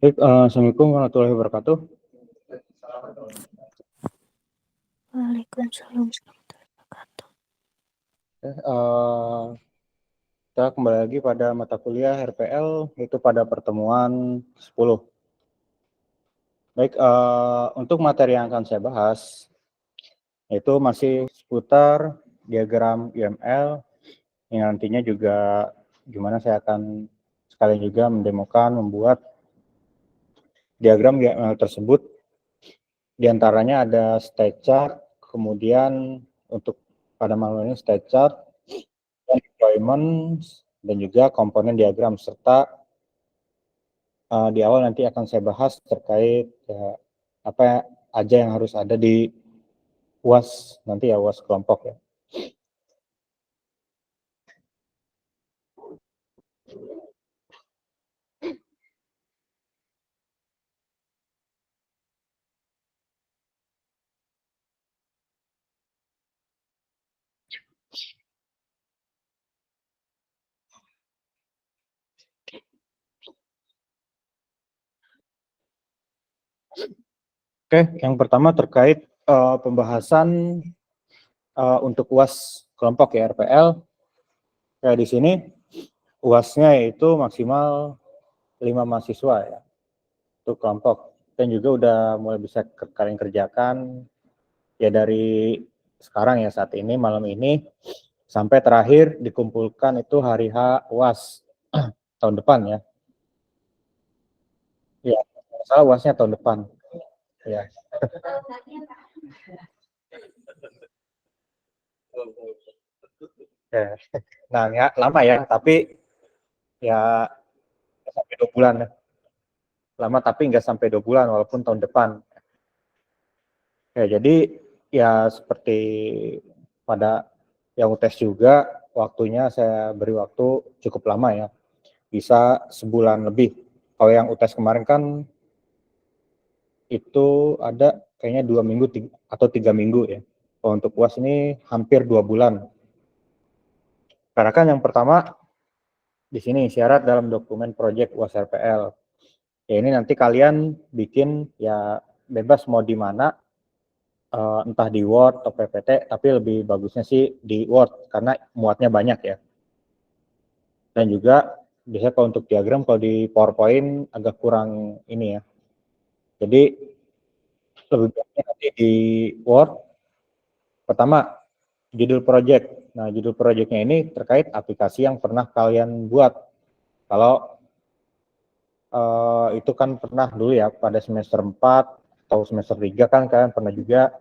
Baik, Assalamualaikum warahmatullahi wabarakatuh. Waalaikumsalam warahmatullahi wabarakatuh. Kita kembali lagi pada mata kuliah RPL, itu pada pertemuan 10. Baik, untuk materi yang akan saya bahas, itu masih seputar diagram UML, yang nantinya juga gimana saya akan sekalian juga mendemokan, membuat diagram UML tersebut. Di antaranya ada state chart, kemudian untuk pada malam ini state chart, deployment, dan juga komponen diagram, serta di awal nanti akan saya bahas terkait apa aja yang harus ada di UAS nanti ya, UAS kelompok ya. Oke, yang pertama terkait pembahasan untuk UAS kelompok ya, RPL. Kayak di sini UAS-nya itu maksimal 5 mahasiswa ya untuk kelompok, dan juga udah mulai bisa kalian kerjakan ya dari sekarang ya, saat ini malam ini sampai terakhir dikumpulkan itu hari H UAS tahun depan ya. Ya, salah UASnya tahun depan. Ya. Ya. Nah, ya, lama ya, tapi ya sampai 2 bulan ya. Lama tapi nggak sampai 2 bulan walaupun tahun depan. Ya, jadi ya seperti pada yang UTS juga, waktunya saya beri waktu cukup lama ya, bisa sebulan lebih. Kalau yang UTS kemarin kan itu ada kayaknya 2 minggu atau 3 minggu ya. Kalau untuk UAS ini hampir 2 bulan. Karena kan yang pertama di sini syarat dalam dokumen project UAS RPL. Ya ini nanti kalian bikin ya bebas mau di mana, entah di Word atau PPT, tapi lebih bagusnya sih di Word karena muatnya banyak ya. Dan juga biasanya kalau untuk diagram, kalau di PowerPoint agak kurang ini ya. Jadi lebih baiknya nanti di Word. Pertama, judul project. Nah, judul projectnya ini terkait aplikasi yang pernah kalian buat. Kalau itu kan pernah dulu ya pada semester 4 atau semester 3 kan kalian pernah juga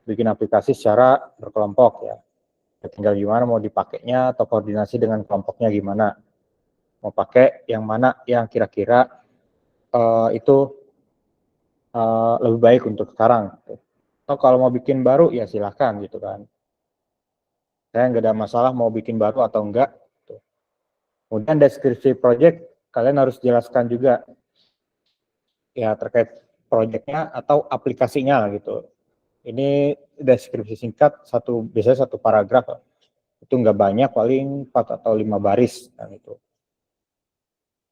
bikin aplikasi secara berkelompok ya. Tinggal gimana mau dipakainya atau koordinasi dengan kelompoknya gimana. Mau pakai yang mana yang kira-kira itu lebih baik untuk sekarang. Atau kalau mau bikin baru ya silahkan gitu kan. Saya nggak ada masalah mau bikin baru atau enggak. Kemudian deskripsi project kalian harus jelaskan juga ya terkait projectnya atau aplikasinya lah gitu. Ini deskripsi singkat biasanya 1 paragraf. Itu nggak banyak, paling 4 atau 5 baris kan itu.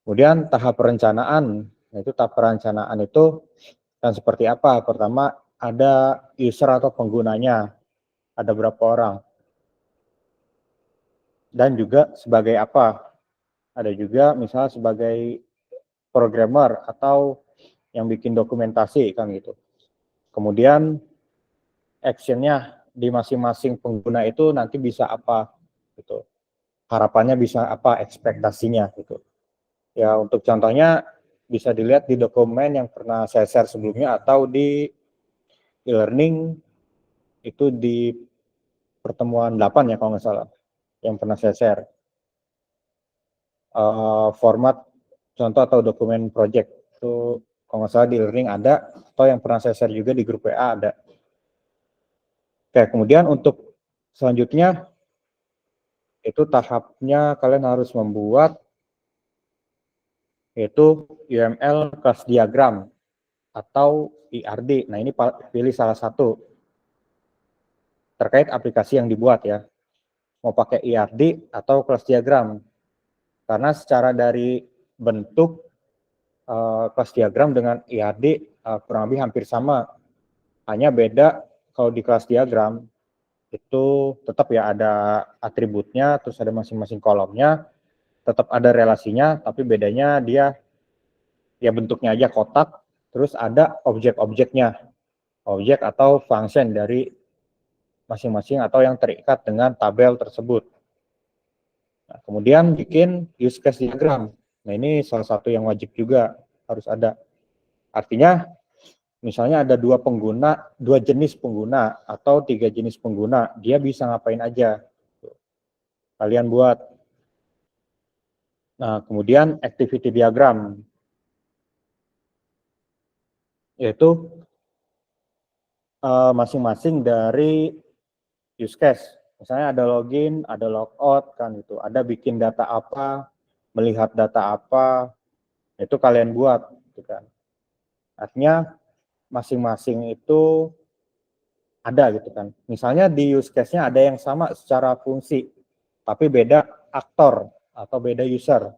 Kemudian tahap perencanaan, itu tahap perencanaan itu kan seperti apa? Pertama ada user atau penggunanya, ada berapa orang, dan juga sebagai apa. Ada juga misalnya sebagai programmer atau yang bikin dokumentasi kan gitu. Kemudian actionnya di masing-masing pengguna itu nanti bisa apa gitu. Harapannya bisa apa, ekspektasinya gitu. Ya untuk contohnya bisa dilihat di dokumen yang pernah saya share sebelumnya atau di e-learning itu di pertemuan 8 ya kalau nggak salah yang pernah saya share. Format contoh atau dokumen project itu kalau nggak salah di e-learning ada, atau yang pernah saya share juga di grup WA ada. Oke, kemudian untuk selanjutnya itu tahapnya kalian harus membuat yaitu UML class diagram atau IRD. Nah, ini pilih salah satu terkait aplikasi yang dibuat ya. Mau pakai IRD atau class diagram. Karena secara dari bentuk kelas diagram dengan IAD kurang lebih hampir sama. Hanya beda kalau di kelas diagram itu tetap ya ada atributnya, terus ada masing-masing kolomnya, tetap ada relasinya, tapi bedanya dia ya bentuknya aja kotak, terus ada objek-objeknya, objek atau function dari masing-masing atau yang terikat dengan tabel tersebut. Nah, kemudian bikin use case diagram. Nah, ini salah satu yang wajib juga harus ada. Artinya misalnya ada dua jenis pengguna atau 3 jenis pengguna, dia bisa ngapain aja. Kalian buat. Nah, kemudian activity diagram, yaitu masing-masing dari use case. Misalnya ada login, ada logout kan gitu. Ada bikin data apa, melihat data apa, itu kalian buat gitu kan. Artinya masing-masing itu ada gitu kan. Misalnya di use case-nya ada yang sama secara fungsi, tapi beda aktor atau beda user.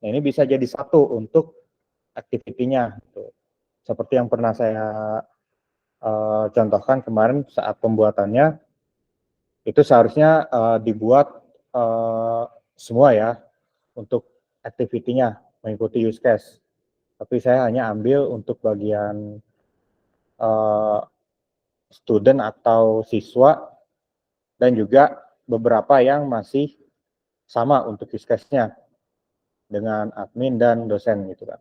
Nah, ini bisa jadi satu untuk activity-nya gitu. Seperti yang pernah saya contohkan kemarin saat pembuatannya, itu seharusnya dibuat semua ya untuk activity-nya mengikuti use case. Tapi saya hanya ambil untuk bagian student atau siswa dan juga beberapa yang masih sama untuk use case-nya dengan admin dan dosen gitu kan.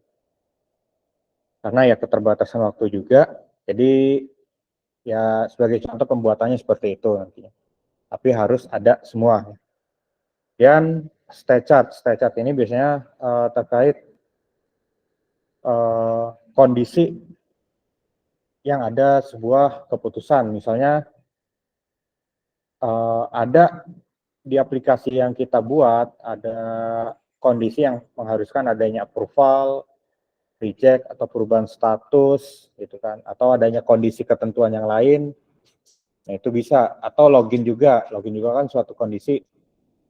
Karena ya keterbatasan waktu juga, jadi ya sebagai contoh pembuatannya seperti itu nantinya. Tapi harus ada semua. Dan state chart ini biasanya terkait kondisi yang ada sebuah keputusan. Misalnya ada di aplikasi yang kita buat, ada kondisi yang mengharuskan adanya approval, reject, atau perubahan status, gitu kan, atau adanya kondisi ketentuan yang lain. Nah, itu bisa, atau login juga kan suatu kondisi.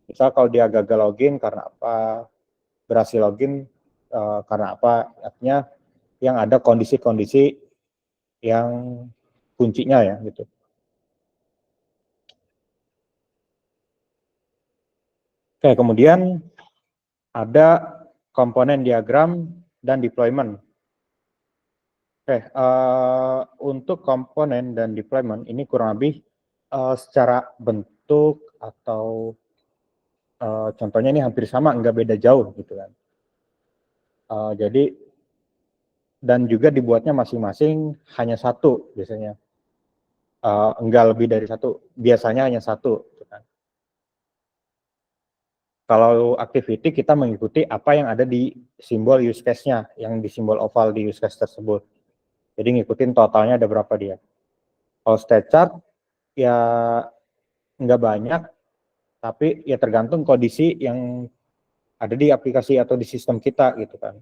Misal kalau dia gagal login karena apa, berhasil login karena apa, artinya yang ada kondisi-kondisi yang kuncinya ya gitu. Oke, kemudian ada komponen diagram dan deployment. Oke, untuk komponen dan deployment ini kurang lebih secara bentuk atau contohnya ini hampir sama, nggak beda jauh gitu kan. Jadi dan juga dibuatnya masing-masing hanya satu biasanya, enggak lebih dari satu, biasanya hanya satu. Gitu kan. Kalau activity kita mengikuti apa yang ada di simbol use case-nya, yang di simbol oval di use case tersebut. Jadi ngikutin totalnya ada berapa dia. Kalau state chart ya nggak banyak, tapi ya tergantung kondisi yang ada di aplikasi atau di sistem kita gitu kan.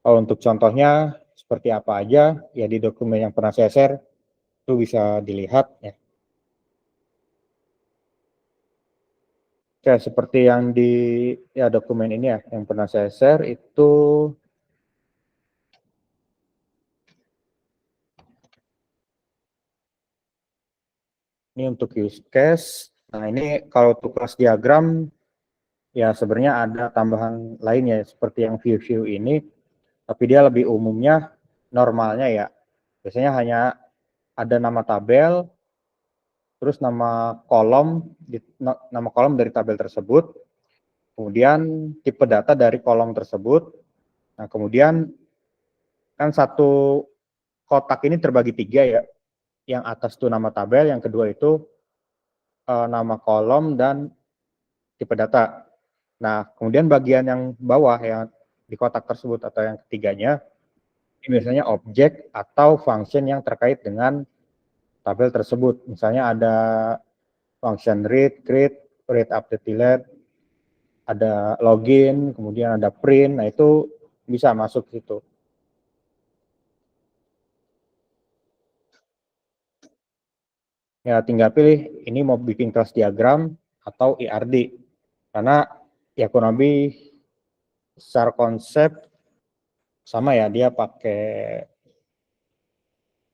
Kalau untuk contohnya seperti apa aja, ya di dokumen yang pernah saya share itu bisa dilihat ya. Oke, seperti yang di ya dokumen ini ya yang pernah saya share itu ini untuk use case. Nah, ini kalau untuk kelas diagram ya sebenarnya ada tambahan lain ya seperti yang view-view ini, tapi dia lebih umumnya normalnya ya. Biasanya hanya ada nama tabel, terus nama kolom dari tabel tersebut, kemudian tipe data dari kolom tersebut. Nah, kemudian kan satu kotak ini terbagi 3 ya. Yang atas itu nama tabel, yang kedua itu nama kolom dan tipe data. Nah, kemudian bagian yang bawah yang di kotak tersebut atau yang ketiganya, ini biasanya objek atau function yang terkait dengan tabel tersebut. Misalnya ada function read, create, read update delete, ada login, kemudian ada print, nah itu bisa masuk situ. Ya tinggal pilih ini mau bikin kelas diagram atau IRD. Karena ya kurang lebih secara konsep sama ya, dia pakai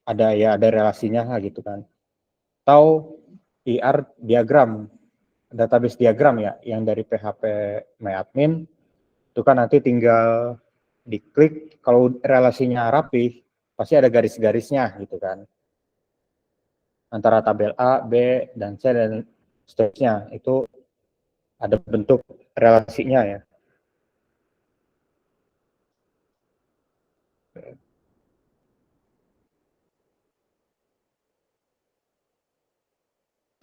ada relasinya lah gitu kan. Atau IR diagram, database diagram ya, yang dari PHP MyAdmin itu kan nanti tinggal diklik, kalau relasinya rapi pasti ada garis-garisnya gitu kan, antara tabel A, B, dan C dan seterusnya, itu ada bentuk relasinya ya.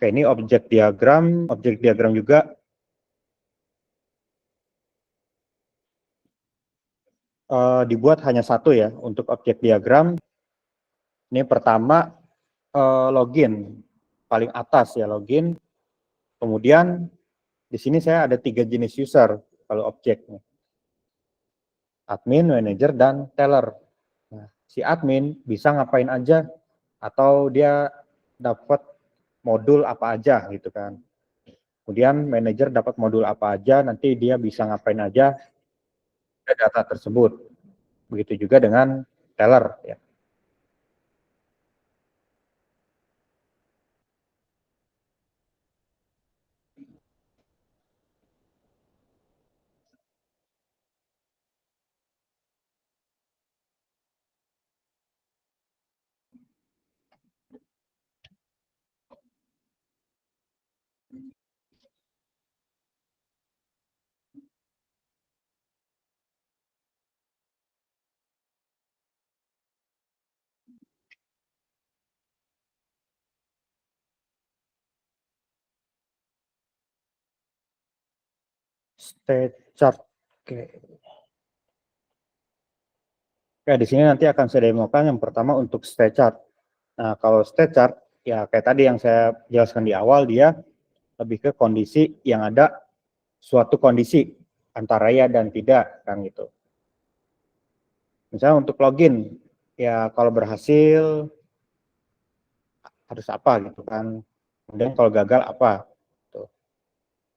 Oke, ini objek diagram juga dibuat hanya satu ya untuk objek diagram. Ini pertama login, paling atas ya login. Kemudian di sini saya ada 3 jenis user kalau objeknya. Admin, manager, dan teller. Nah, si admin bisa ngapain aja atau dia dapat modul apa aja gitu kan. Kemudian manager dapat modul apa aja, nanti dia bisa ngapain aja data tersebut. Begitu juga dengan teller ya. State chart. Oke. Oke, di sini nanti akan saya demokan yang pertama untuk state chart. Nah, kalau state chart ya kayak tadi yang saya jelaskan di awal, dia lebih ke kondisi yang ada suatu kondisi antara ya dan tidak kan gitu. Misalnya untuk login, ya kalau berhasil harus apa gitu kan. Kemudian kalau gagal apa. Gitu.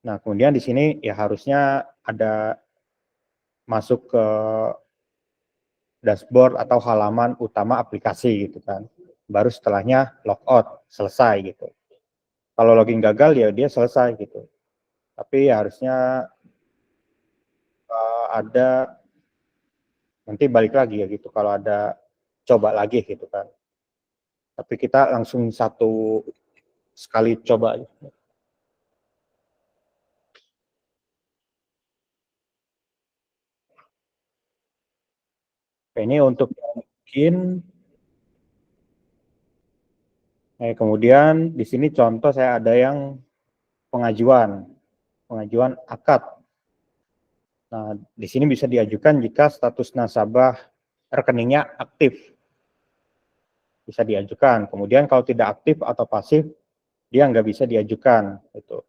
Nah, kemudian di sini ya harusnya ada masuk ke dashboard atau halaman utama aplikasi gitu kan. Baru setelahnya logout, selesai gitu. Kalau login gagal ya dia selesai gitu. Tapi ya harusnya ada nanti balik lagi ya gitu kalau ada coba lagi gitu kan. Tapi kita langsung satu sekali coba. Ini untuk login. Kemudian di sini contoh saya ada yang pengajuan akad. Nah, di sini bisa diajukan jika status nasabah rekeningnya aktif. Bisa diajukan. Kemudian kalau tidak aktif atau pasif, dia nggak bisa diajukan. Gitu.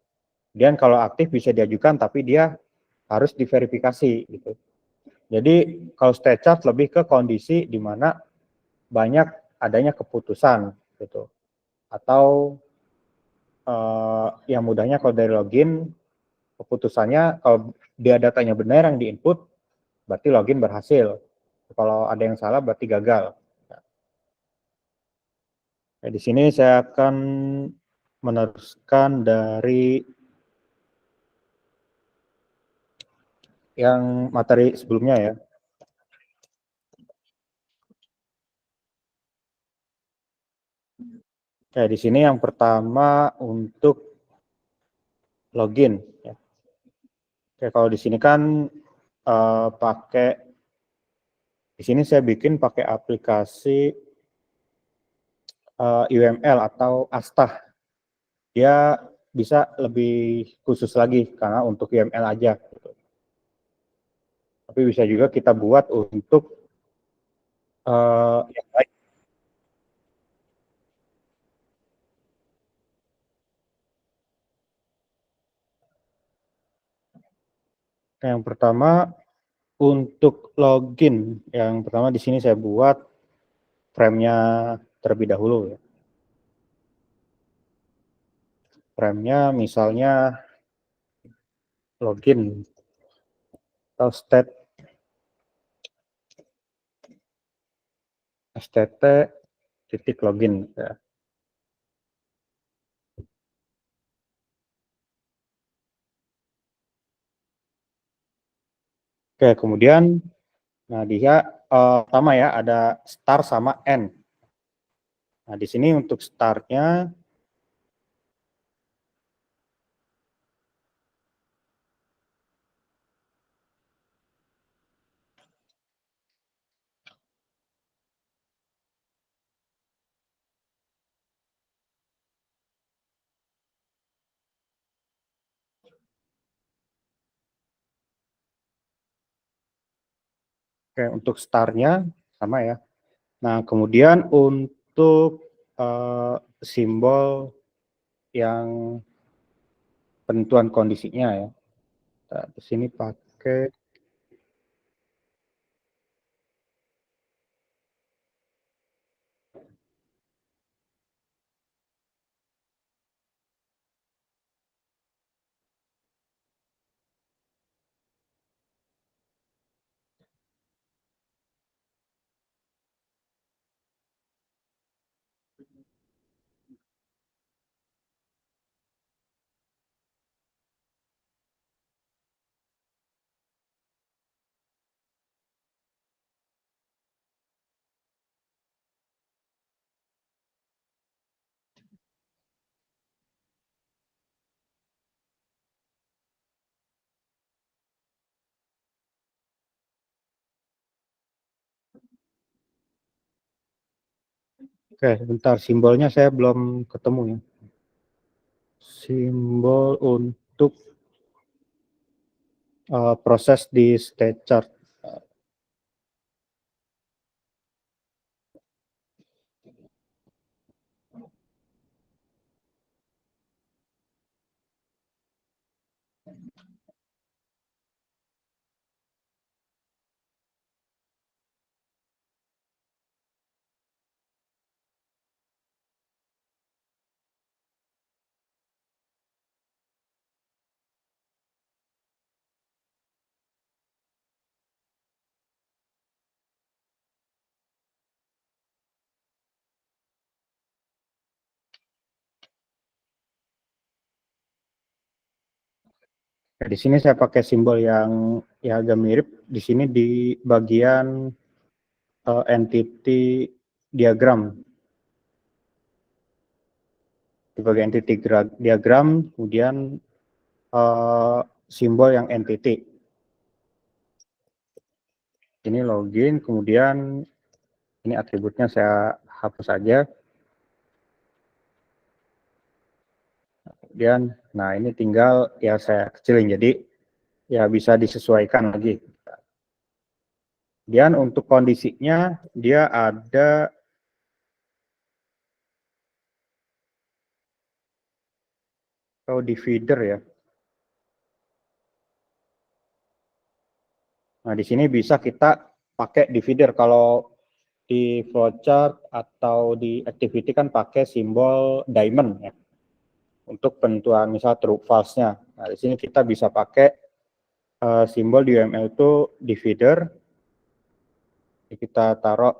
Kemudian kalau aktif bisa diajukan, tapi dia harus diverifikasi. Gitu. Jadi kalau state chart lebih ke kondisi di mana banyak adanya keputusan. Gitu. Atau yang mudahnya kalau dari login, keputusannya kalau dia datanya benar yang diinput, berarti login berhasil. Kalau ada yang salah berarti gagal. Nah, di sini saya akan meneruskan dari yang materi sebelumnya ya. Oke, di sini yang pertama untuk login. Ya. Oke, kalau di sini kan pakai, di sini saya bikin pakai aplikasi UML atau Astah. Dia bisa lebih khusus lagi karena untuk UML aja. Gitu. Tapi bisa juga kita buat untuk yang lain. Yang pertama untuk login, yang pertama di sini saya buat frame-nya terlebih dahulu ya. Frame-nya misalnya login. atau stt titik login ya. Oke, kemudian nah dia sama ya, ada star sama n. Nah, di sini untuk startnya oke, untuk startnya sama ya. Nah, kemudian untuk simbol yang penentuan kondisinya ya. Nah, di sini pakai oke, bentar, simbolnya saya belum ketemu ya. Simbol untuk proses di state chart. Nah, di sini saya pakai simbol yang ya agak mirip. Di sini di bagian entity diagram. Di bagian entity diagram, kemudian simbol yang entity. Ini login, kemudian ini atributnya saya hapus saja. Kemudian, nah ini tinggal ya saya kecilin, jadi ya bisa disesuaikan lagi. Kemudian untuk kondisinya dia ada divider ya. Nah di sini bisa kita pakai divider. Kalau di flowchart atau di activity kan pakai simbol diamond ya untuk penentuan misal true false-nya. Nah di sini kita bisa pakai simbol di UML itu divider. Kita taruh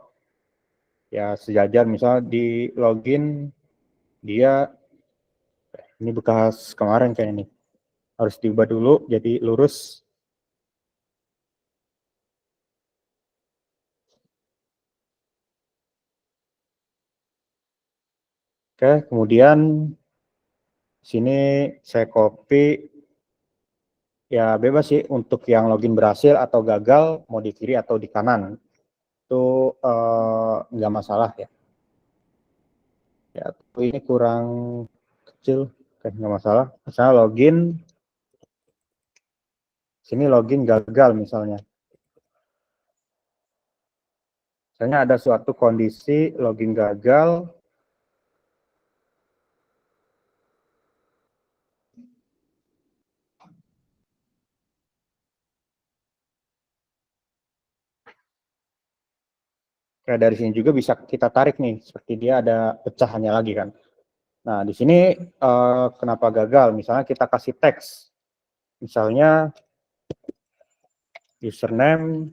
ya sejajar, misal di login dia ini bekas kemarin kayak ini, harus diubah dulu jadi lurus. Oke, kemudian sini saya copy, ya bebas sih untuk yang login berhasil atau gagal mau di kiri atau di kanan itu nggak masalah ya. Ya, ini kurang kecil, kayak nggak masalah. Misalnya login, sini login gagal misalnya. Misalnya ada suatu kondisi login gagal, kayak dari sini juga bisa kita tarik nih, seperti dia ada pecahannya lagi kan. Nah, di sini kenapa gagal? Misalnya kita kasih teks, misalnya username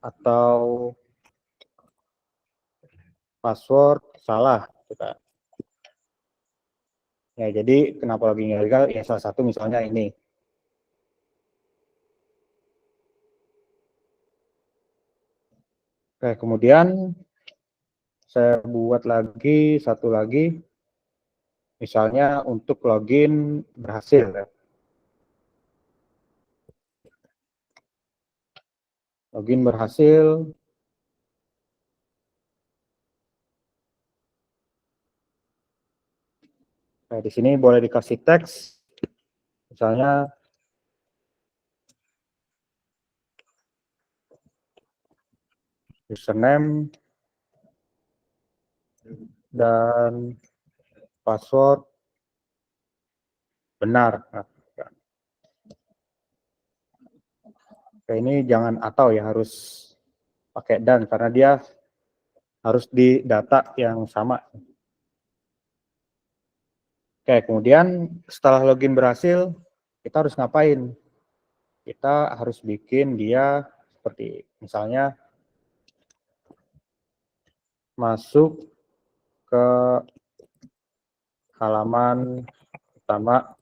atau password salah gitu kan. Ya, jadi kenapa login gagal? Ya salah satu misalnya ini. Oke, kemudian saya buat lagi satu lagi, misalnya untuk login berhasil. Ya. Login berhasil. Nah, di sini boleh dikasih teks, misalnya username dan password benar. Nah, ini jangan atau ya, harus pakai dan karena dia harus di data yang sama. Oke, kemudian setelah login berhasil, kita harus ngapain? Kita harus bikin dia seperti misalnya masuk ke halaman utama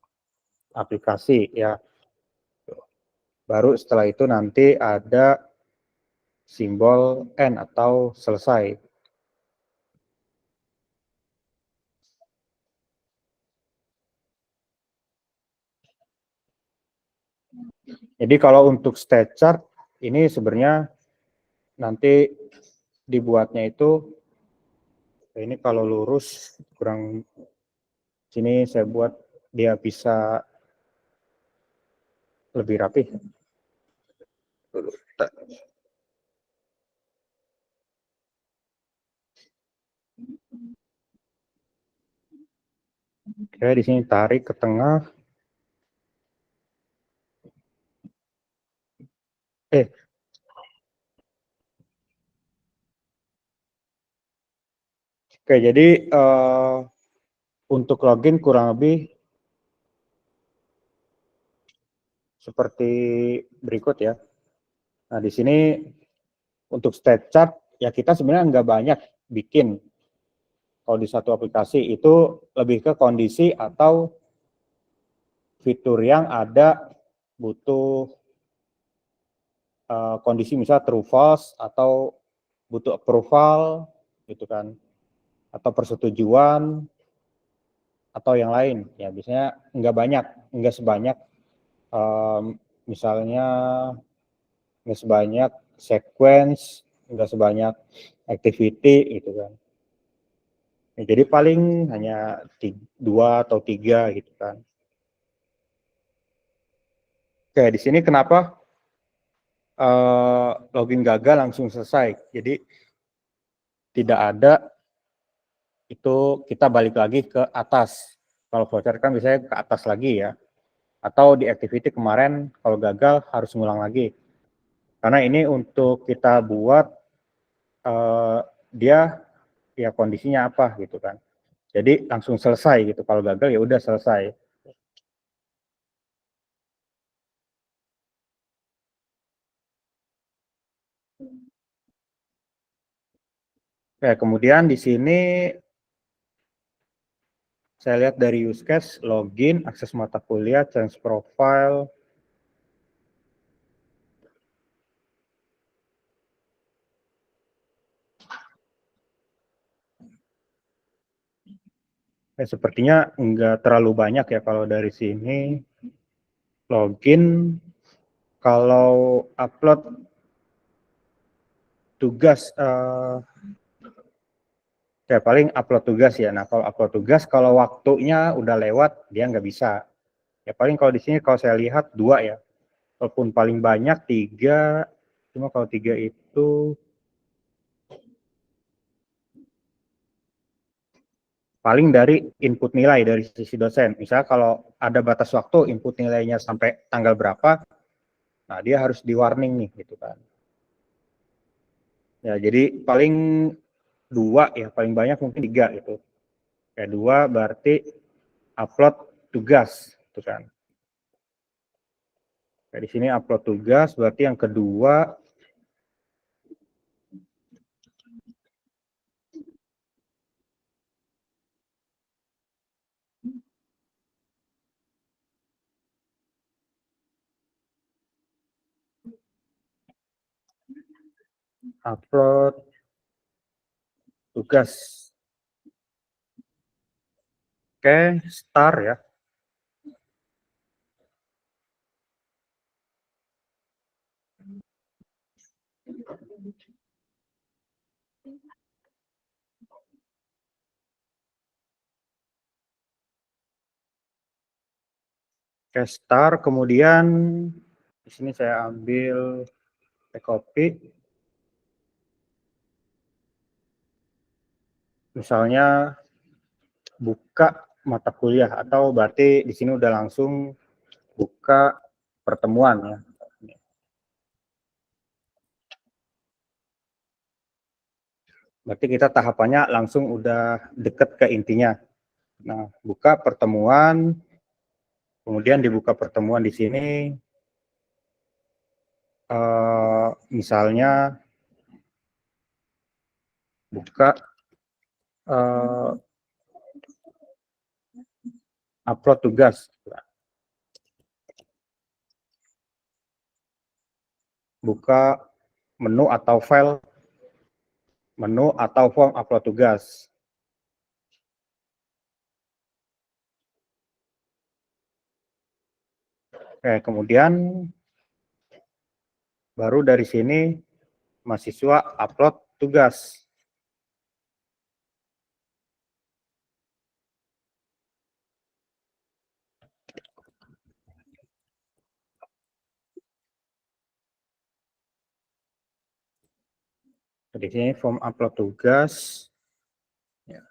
aplikasi ya. Baru setelah itu nanti ada simbol N atau selesai. Jadi kalau untuk state chart ini sebenarnya nanti dibuatnya itu ini kalau lurus kurang, sini saya buat dia bisa lebih rapi. Oke, di sini tarik ke tengah. Oke, jadi untuk login kurang lebih seperti berikut ya. Nah, di sini untuk state chart ya kita sebenarnya nggak banyak bikin. Kalau di satu aplikasi itu lebih ke kondisi atau fitur yang ada butuh kondisi misalnya true false atau butuh approval gitu kan, atau persetujuan atau yang lain ya, biasanya nggak sebanyak misalnya nggak sebanyak sequence, nggak sebanyak activity gitu kan. Ya, jadi paling hanya 2 atau 3 gitu kan. Oke, di sini kenapa login gagal langsung selesai. Jadi tidak ada itu kita balik lagi ke atas. Kalau voucher kan biasanya ke atas lagi ya. Atau di activity kemarin kalau gagal harus ngulang lagi. Karena ini untuk kita buat dia ya kondisinya apa gitu kan. Jadi langsung selesai gitu. Kalau gagal ya udah selesai. Ya, kemudian di sini saya lihat dari use case, login, akses mata kuliah, change profile. Sepertinya enggak terlalu banyak ya kalau dari sini. Login, kalau upload tugas, ya paling upload tugas ya. Nah kalau upload tugas, kalau waktunya udah lewat, dia nggak bisa. Ya paling kalau di sini kalau saya lihat 2 ya. Walaupun paling banyak 3, cuma kalau 3 itu paling dari input nilai dari sisi dosen. Misalnya kalau ada batas waktu input nilainya sampai tanggal berapa, nah dia harus di warning nih gitu kan. Ya jadi paling 2 ya, paling banyak mungkin 3 gitu. Kayak 2 berarti upload tugas gitu kan. Di sini upload tugas, berarti yang kedua upload tugas. Oke, start ya. Oke, start, kemudian di sini saya ambil copy. Misalnya buka mata kuliah, atau berarti di sini udah langsung buka pertemuan ya. Berarti kita tahapannya langsung udah deket ke intinya. Nah, buka pertemuan, kemudian dibuka pertemuan di sini, misalnya buka upload tugas, buka menu atau file, menu atau form upload tugas. Oke, kemudian baru dari sini mahasiswa upload tugas. Di sini form upload tugas. Ya.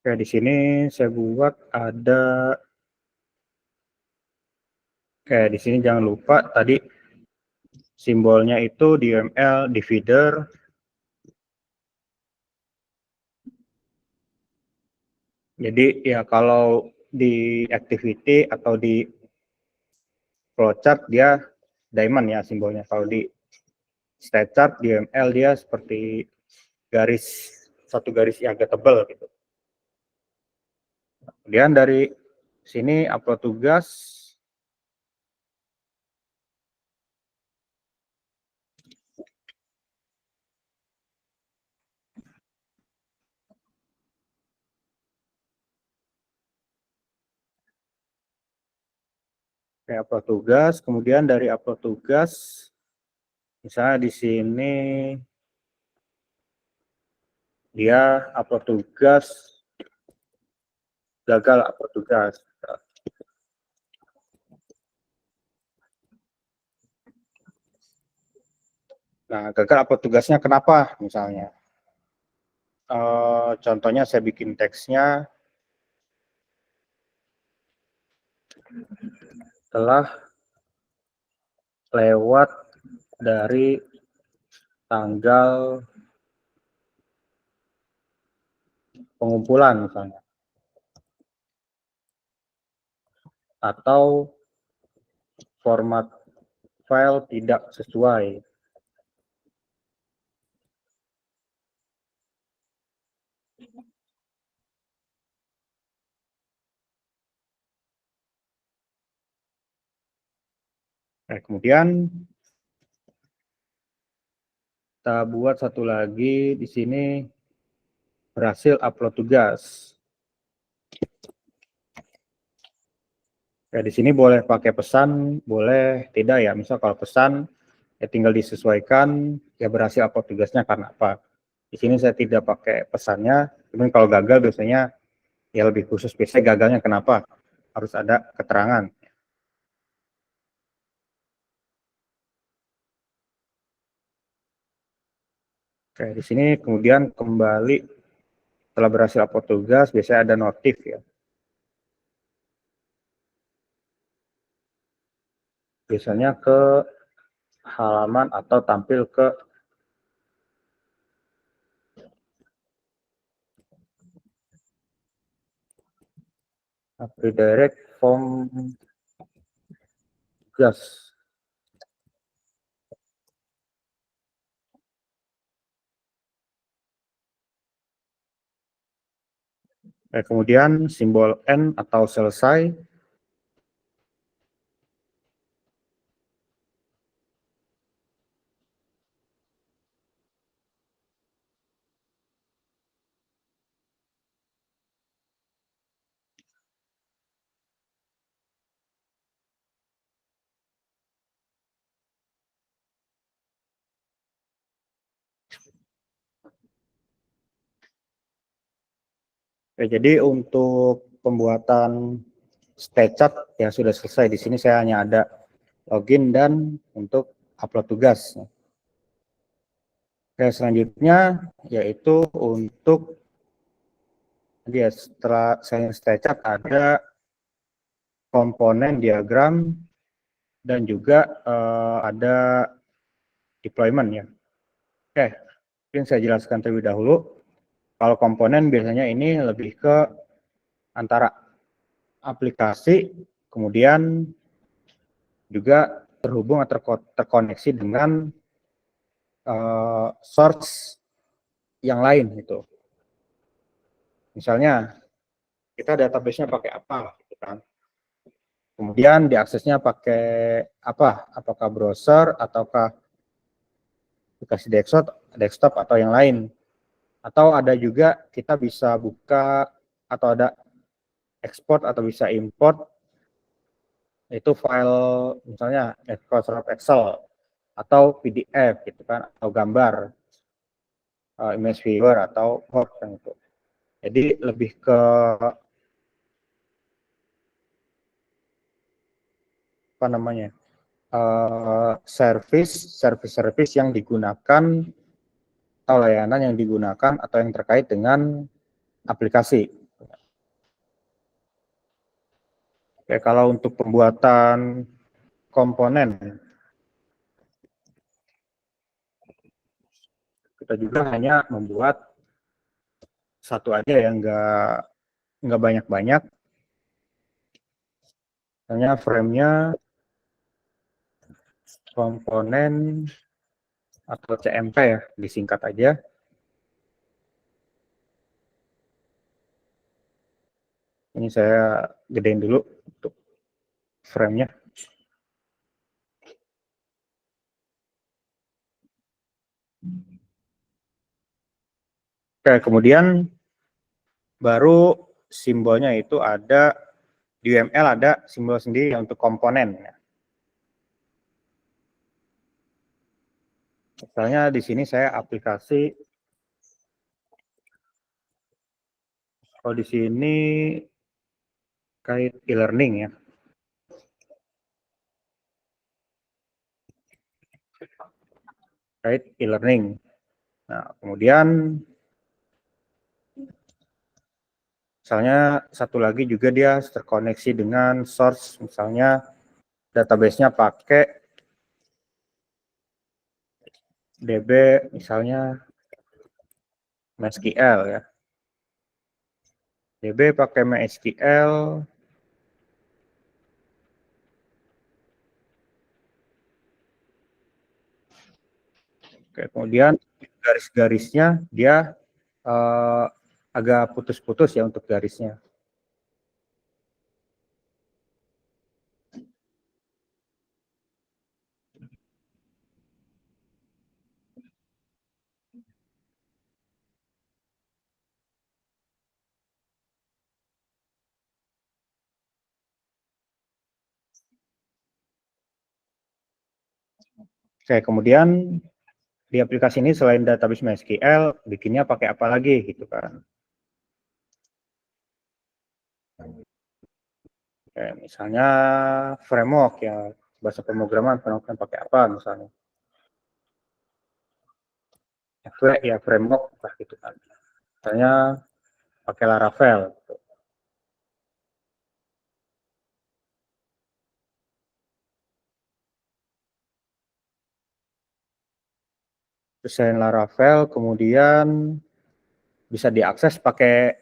Oke, di sini saya buat ada, oke, di sini jangan lupa tadi simbolnya itu di UML divider. Jadi ya kalau di activity atau di flowchart dia diamond ya simbolnya. Kalau di state chart di UML dia seperti garis, satu garis yang agak tebal gitu. Kemudian dari sini upload tugas. Oke, upload tugas, kemudian dari upload tugas, misalnya di sini dia upload tugas, gagal upload tugas. Nah, gagal upload tugasnya kenapa misalnya? Contohnya saya bikin teksnya, telah lewat dari tanggal pengumpulan misalnya, atau format file tidak sesuai. Nah, kemudian kita buat satu lagi di sini, berhasil upload tugas. Ya, di sini boleh pakai pesan, boleh tidak ya. Misal kalau pesan ya tinggal disesuaikan, ya berhasil upload tugasnya karena apa. Di sini saya tidak pakai pesannya, cuman kalau gagal biasanya ya lebih khusus, biasanya gagalnya kenapa, harus ada keterangan. Oke, di sini kemudian kembali setelah berhasil upload tugas, biasanya ada notif ya. Biasanya ke halaman atau tampil ke redirect form tugas. Kemudian simbol N atau selesai. Jadi untuk pembuatan StayChat ya sudah selesai. Di sini saya hanya ada login dan untuk upload tugas. Selanjutnya yaitu untuk dia setelah saya StayChat ada komponen diagram dan juga ada deployment ya. Mungkin saya jelaskan terlebih dahulu. Kalau komponen biasanya ini lebih ke antara aplikasi, kemudian juga terhubung atau terkoneksi dengan source yang lain gitu. Misalnya kita database-nya pakai apa, gitu kan. Kemudian diaksesnya pakai apa? Apakah browser ataukah aplikasi desktop atau yang lain. Atau ada juga kita bisa buka atau ada export atau bisa import itu file misalnya Excel atau PDF gitu kan atau gambar image viewer atau Word kan itu. Jadi lebih ke apa namanya service yang digunakan atau layanan yang digunakan atau yang terkait dengan aplikasi. Oke, kalau untuk pembuatan komponen kita juga hanya membuat satu aja yang nggak banyak-banyak. Misalnya frame-nya komponen atau CMP ya, disingkat aja. Ini saya gedein dulu untuk frame-nya. Oke, kemudian baru simbolnya itu ada di UML ada simbol sendiri untuk komponen. Misalnya di sini saya aplikasi, kalau di sini kait e-learning ya. Kait e-learning. Nah, kemudian misalnya satu lagi juga dia terkoneksi dengan source, misalnya database-nya pakai DB misalnya MySQL ya. DB pakai MySQL. Oke, kemudian garis-garisnya dia agak putus-putus ya untuk garisnya. Oke, kemudian di aplikasi ini selain database MySQL, bikinnya pakai apa lagi gitu kan. Oke, misalnya framework ya, bahasa pemrograman framework pakai apa misalnya. Ya framework lah gitu kan. Misalnya pakai Laravel gitu. Selain Laravel, kemudian bisa diakses pakai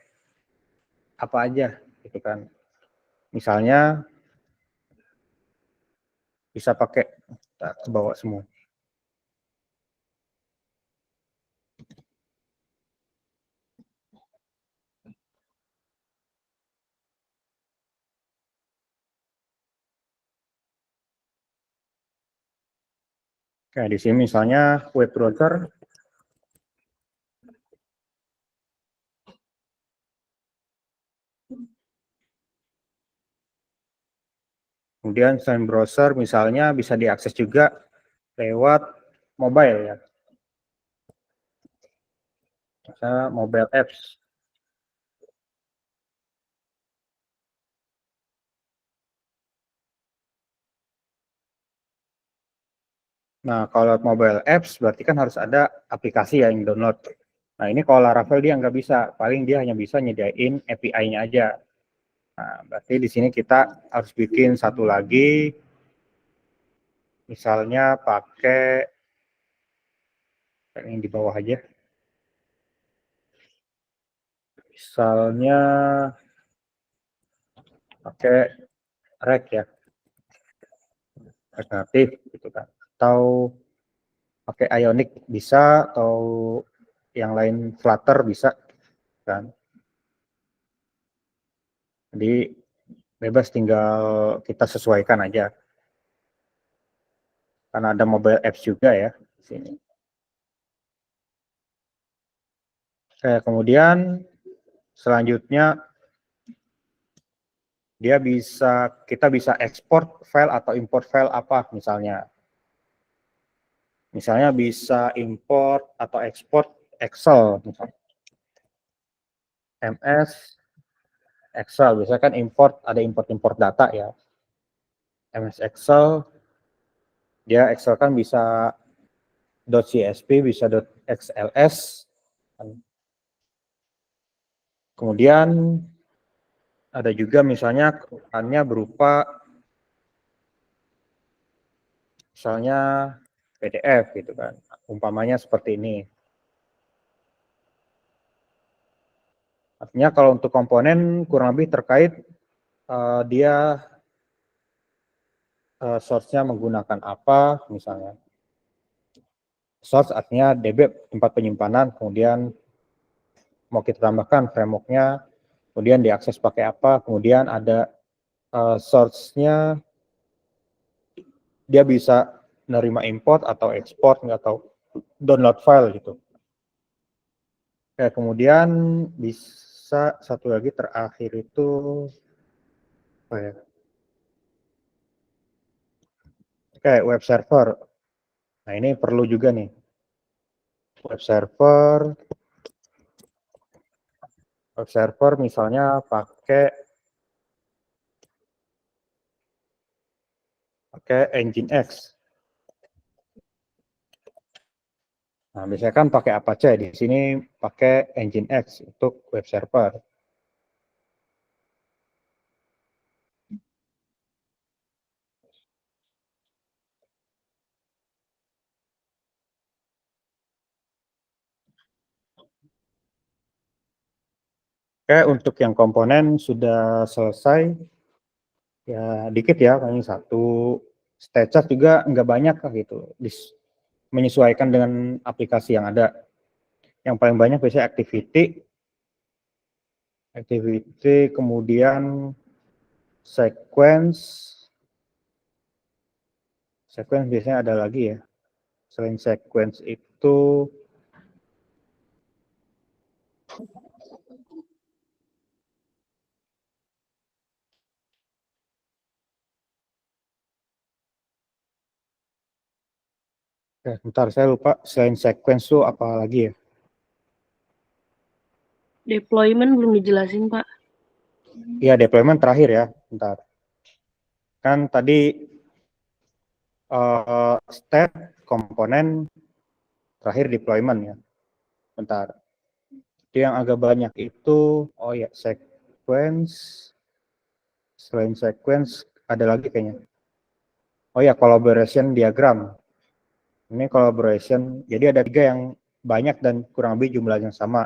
apa aja, gitu kan. Misalnya bisa pakai ke bawah semua. Kayak di sini misalnya web browser, kemudian selain browser misalnya bisa diakses juga lewat mobile ya, misalnya mobile apps. Nah, kalau mobile apps berarti kan harus ada aplikasi yang download. Nah, ini kalau Laravel dia nggak bisa, paling dia hanya bisa nyediain API-nya aja. Nah, berarti di sini kita harus bikin satu lagi, misalnya pakai yang di bawah aja. Misalnya pakai React ya, React Native gitu kan. Atau pakai Ionic bisa, atau yang lain Flutter bisa kan. Jadi bebas, tinggal kita sesuaikan aja. Karena ada mobile apps juga ya di sini. Kemudian selanjutnya kita bisa ekspor file atau import file apa misalnya. Misalnya bisa import atau ekspor Excel misalnya. MS Excel biasanya kan ada import data ya. MS Excel, dia Excel kan bisa .csv, bisa .xls. Kemudian ada juga misalnya kebutuhannya berupa misalnya PDF gitu kan. Umpamanya seperti ini. Artinya kalau untuk komponen kurang lebih terkait dia source-nya menggunakan apa misalnya. Source artinya DB tempat penyimpanan, kemudian mau kita tambahkan framework-nya, kemudian diakses pakai apa, kemudian ada source-nya, dia bisa menerima import atau export atau download file gitu. Kemudian bisa satu lagi terakhir itu web server. Nah, ini perlu juga nih. Web server misalnya pakai Nginx. Nah, biasanya kan pakai Apache, di sini pakai Nginx untuk web server. Untuk yang komponen sudah selesai, ya dikit ya, paling satu. Stage juga nggak banyak gitu, menyesuaikan dengan aplikasi yang ada. Yang paling banyak biasanya activity, kemudian sequence biasanya ada lagi ya. Selain sequence itu bentar saya lupa, selain sequence itu apa lagi ya? Deployment belum dijelasin, Pak. Iya, deployment terakhir ya, bentar. Kan tadi step, komponen, terakhir deployment ya. Bentar. Yang agak banyak itu, oh ya, sequence. Selain sequence, ada lagi kayaknya. Oh ya, collaboration diagram. Ini collaboration, jadi ada 3 yang banyak dan kurang lebih jumlahnya sama,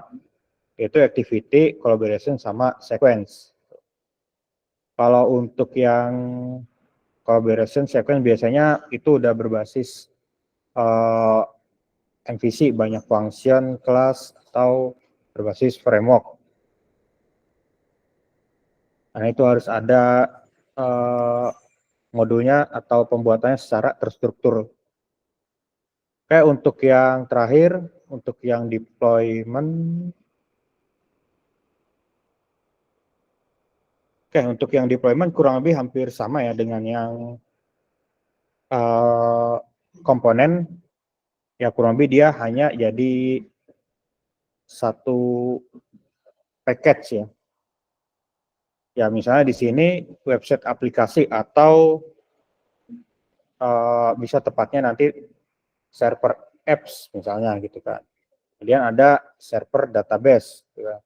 yaitu activity, collaboration, sama sequence. Kalau untuk yang collaboration sequence biasanya itu udah berbasis MVC, banyak function, class, atau berbasis framework. Nah, itu harus ada modulnya atau pembuatannya secara terstruktur. Oke, untuk yang terakhir, untuk yang deployment. Oke, untuk yang deployment kurang lebih hampir sama ya dengan yang komponen. Ya kurang lebih dia hanya jadi satu package ya. Ya misalnya di sini website aplikasi atau bisa tepatnya nanti server apps misalnya gitu kan. Kemudian ada server database gitu kan.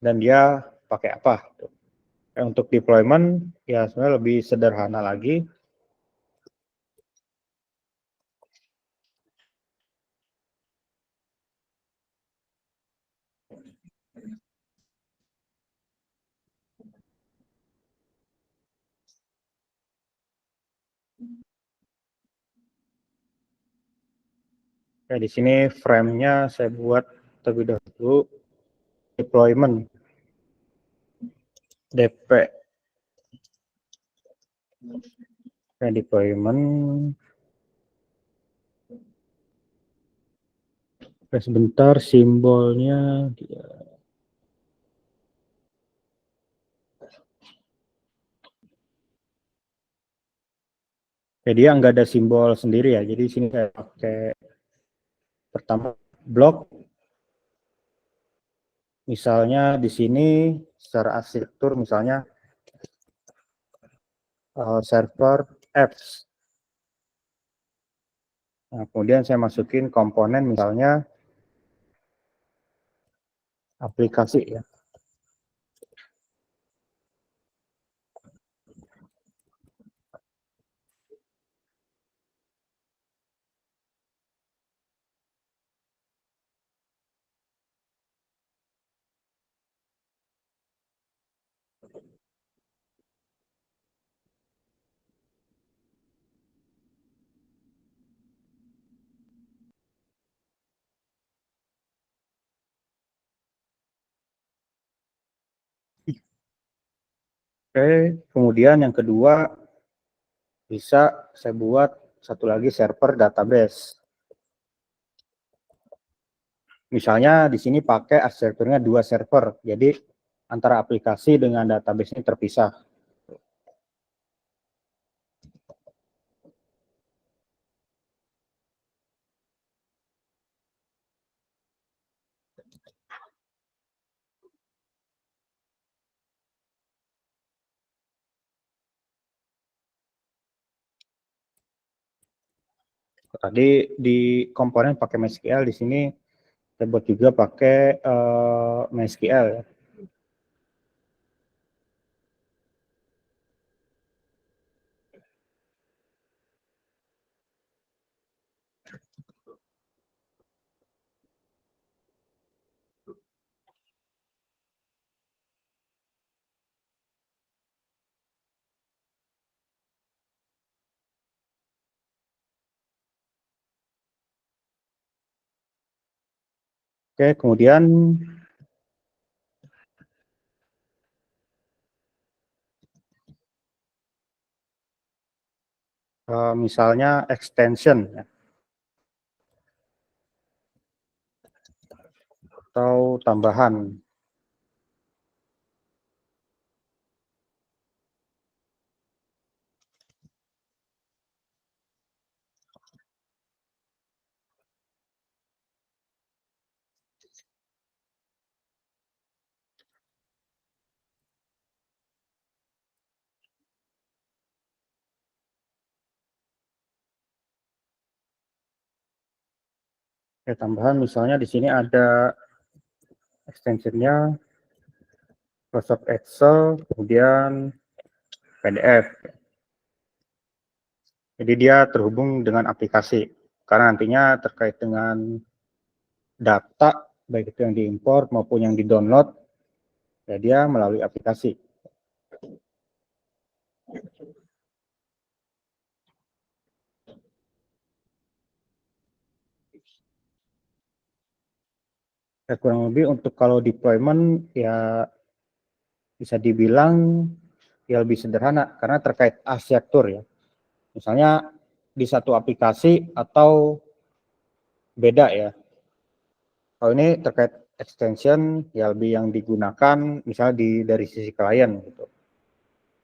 Dan dia pakai apa gitu. Untuk deployment ya sebenarnya lebih sederhana lagi. Ya, di sini frame-nya saya buat terlebih dahulu deployment DP. Ya, deployment. Sebentar simbolnya dia. Ya, dia nggak ada simbol sendiri ya. Jadi sini saya pakai pertama blok. Misalnya di sini secara arsitektur misalnya server apps. Nah, kemudian saya masukin komponen misalnya aplikasi ya. Oke, kemudian yang kedua bisa saya buat satu lagi server database. Misalnya di sini pakai arsitekturnya 2 server, jadi antara aplikasi dengan database ini terpisah. Tadi di komponen pakai MySQL, di sini saya buat juga pakai MySQL ya. Oke, kemudian misalnya extension ya, atau tambahan. Oke, tambahan misalnya di sini ada extensionnya Microsoft Excel, kemudian PDF. Jadi dia terhubung dengan aplikasi, karena nantinya terkait dengan data, baik itu yang diimpor maupun yang di-download, ya dia melalui aplikasi. Ya, kurang lebih untuk kalau deployment ya bisa dibilang ya lebih sederhana karena terkait arsitektur ya. Misalnya di satu aplikasi atau beda ya. Kalau ini terkait extension ya lebih yang digunakan misalnya dari sisi klien gitu.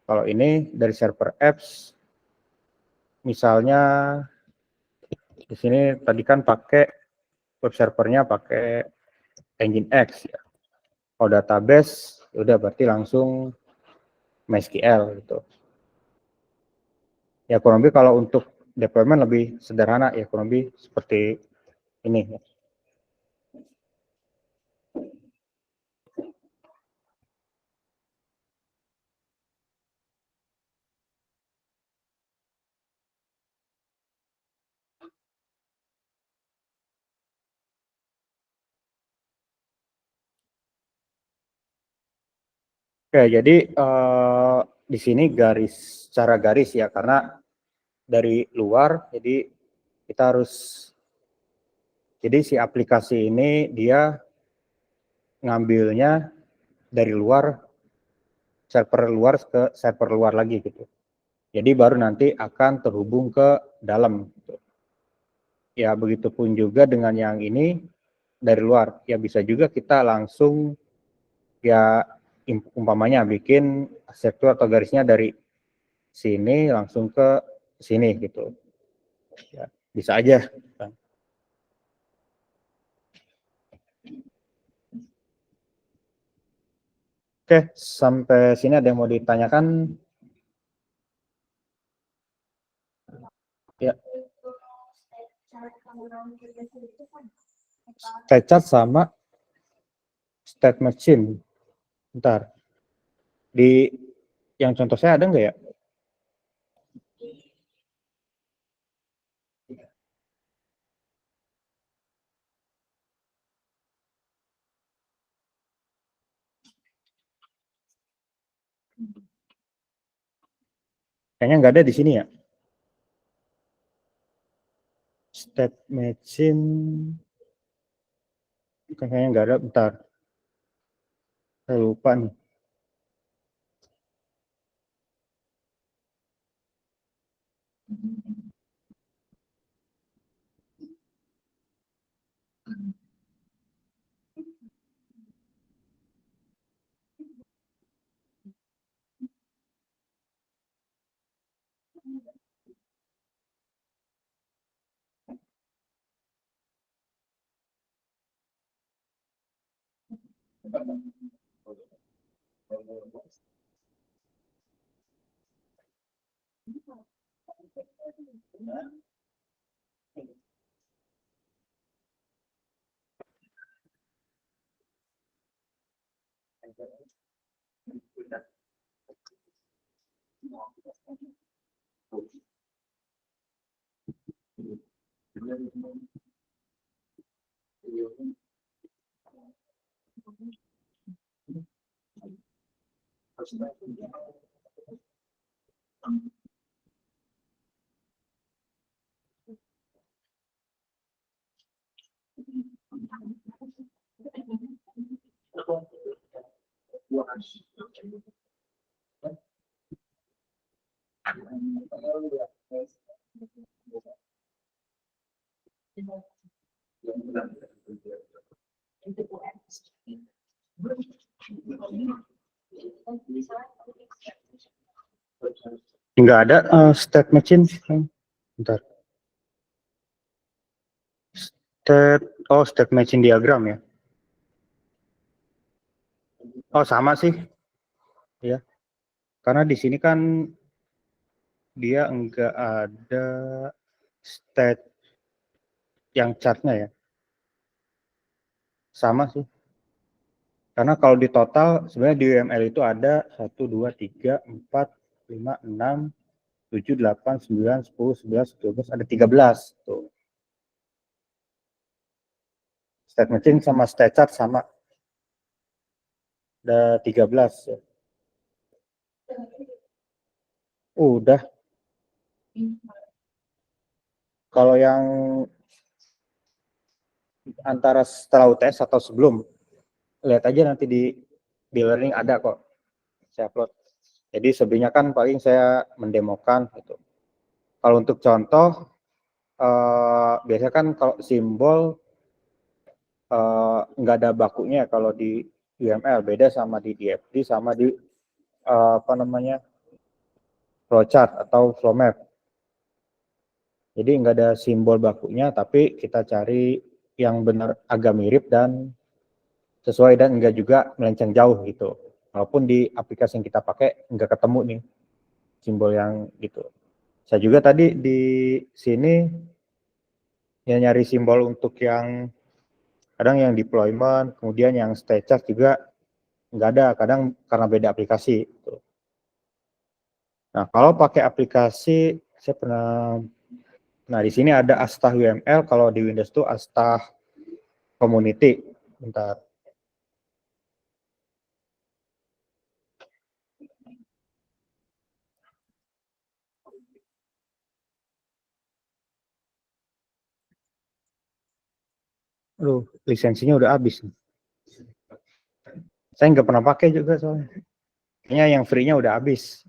Kalau ini dari server apps misalnya di sini tadi kan pakai web servernya pakai Nginx ya. Kalau database ya udah berarti langsung MySQL gitu. Ya kurang lebih kalau untuk deployment lebih sederhana ya kurang lebih seperti ini. Oke, jadi di sini secara garis ya karena dari luar jadi kita harus jadi si aplikasi ini dia ngambilnya dari luar ke server luar lagi gitu. Jadi baru nanti akan terhubung ke dalam gitu. Ya begitupun juga dengan yang ini dari luar. Ya bisa juga kita langsung ya umpamanya bikin sektor atau garisnya dari sini langsung ke sini gitu. Ya, bisa aja. Oke, sampai sini ada yang mau ditanyakan? Ya. State chart sama state machine. Bentar. Di yang contoh saya ada nggak ya? Kayaknya nggak ada di sini ya. State machine. Kayaknya nggak ada. Bentar. Saya lupa nih. Nggak ada state machine. Bentar. State machine diagram ya. Oh, sama sih. Ya. Karena di sini kan dia enggak ada state yang chartnya ya. Sama sih. Karena kalau di total sebenarnya di UML itu ada 1, 2, 3, 4, 5, 6, 7, 8, 9, 10, 11, 12, ada 13. Tuh. State machine sama state chart sama. Ada 13. Ya. Udah. Kalau yang antara setelah UTS atau sebelum, lihat aja nanti di learning ada kok. Saya upload. Jadi sebelumnya kan paling saya mendemokan gitu. Kalau untuk contoh, biasanya kan kalau simbol nggak ada bakunya kalau di UML, beda sama di DFD sama di apa namanya flowchart atau flow map. Jadi nggak ada simbol bakunya, tapi kita cari yang benar agak mirip dan sesuai dan enggak juga melenceng jauh gitu. Walaupun di aplikasi yang kita pakai nggak ketemu nih simbol yang gitu. Saya juga tadi di sini ya nyari simbol untuk yang kadang yang deployment, kemudian yang state chart juga nggak ada, kadang karena beda aplikasi. Gitu. Nah kalau pakai aplikasi, saya pernah, nah di sini ada Astah UML, kalau di Windows itu Astah Community. Bentar. Aduh, lisensinya udah habis. Saya nggak pernah pakai juga soalnya. Kayaknya yang free-nya udah habis.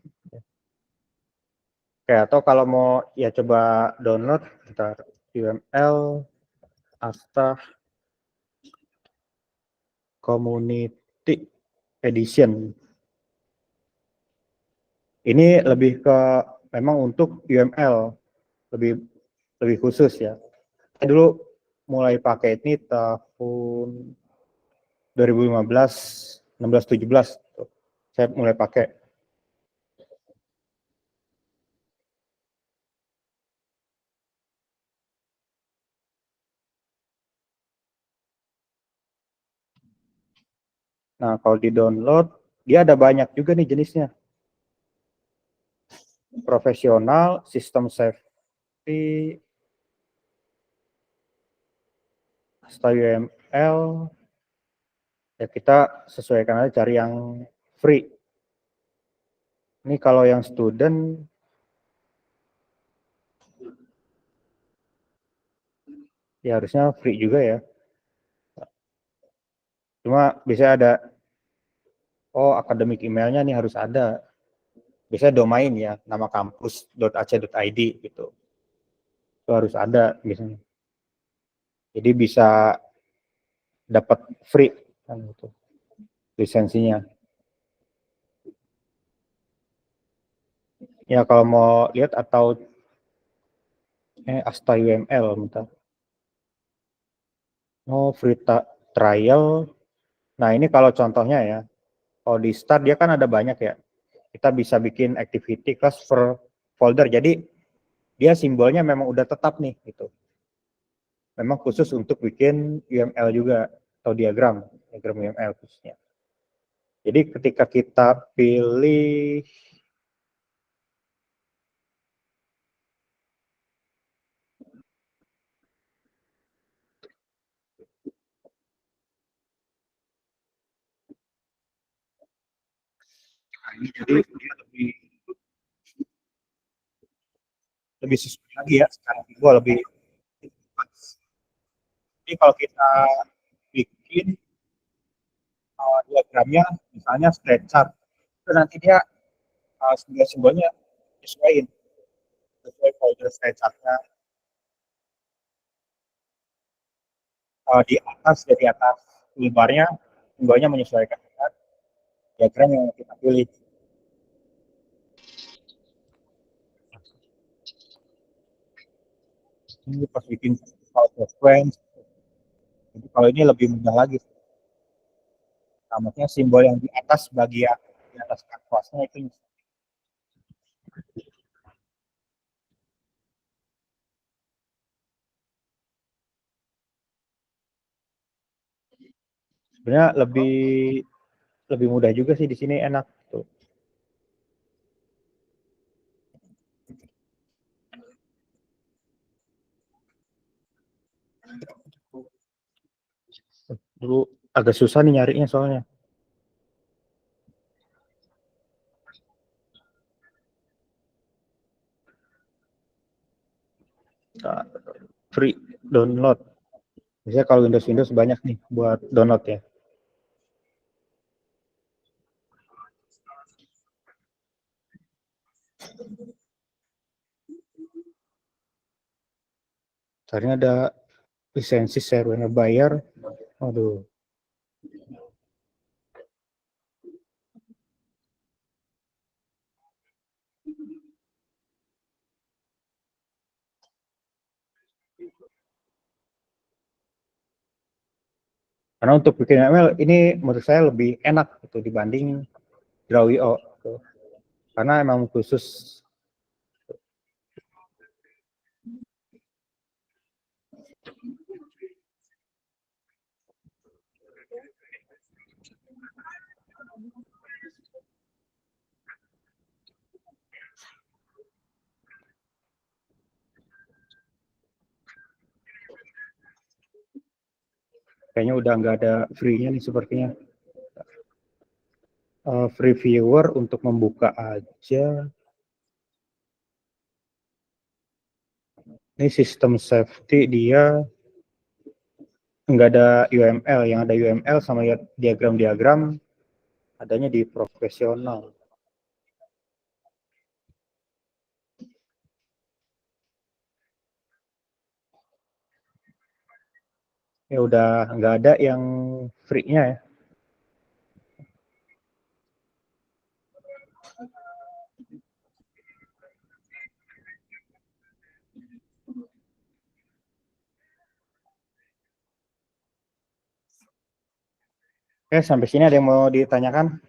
Oke, atau kalau mau ya coba download, bentar, UML Astah Community Edition. Ini lebih ke memang untuk UML, lebih lebih khusus ya. Saya dulu mulai pakai ini tahun 2015, 16, 17. Saya mulai pakai. Nah, kalau di-download, dia ada banyak juga nih jenisnya. Profesional, sistem safety, StyleUML, ya kita sesuaikan aja cari yang free. Ini kalau yang student, ya harusnya free juga ya. Cuma biasanya ada, oh akademik emailnya nih harus ada. Biasanya domain ya, nama kampus.ac.id gitu. Itu harus ada biasanya. Jadi bisa dapat free kan gitu, lisensinya. Ya kalau mau lihat atau Asta UML bentar. Oh, free trial. Nah, ini kalau contohnya ya. Kalau di start dia kan ada banyak ya. Kita bisa bikin activity class per folder. Jadi dia simbolnya memang udah tetap nih gitu. Memang khusus untuk bikin UML juga atau diagram UML khususnya. Jadi ketika kita pilih jadi dia lebih sesuai lagi ya sekarang simbol lebih. Jadi kalau kita bikin diagramnya misalnya spread chart, itu nanti dia simbol-simbolnya sesuaiin sesuai folder spread chartnya. Di atas jadi atas toolbarnya simbolnya menyesuaikan dengan diagram yang kita pilih. Ini pas bikin file sequence, jadi kalau ini lebih mudah lagi. Namanya simbol yang di atas bagian di atas kanvasnya itu sebenarnya lebih mudah juga sih di sini, enak tuh. Dulu agak susah nih nyarinya soalnya. Free download. Biasanya kalau Windows banyak nih buat download ya. Caranya ada lisensi servernya bayar. Aduh. Karena untuk bikin ML ini menurut saya lebih enak gitu dibanding Draw.io gitu. Karena emang khusus kayaknya udah nggak ada free-nya nih sepertinya. Free viewer untuk membuka aja. Ini sistem safety dia nggak ada UML, yang ada UML sama diagram-diagram adanya di profesional. Ya udah nggak ada yang free-nya ya. Oke, sampai sini ada yang mau ditanyakan?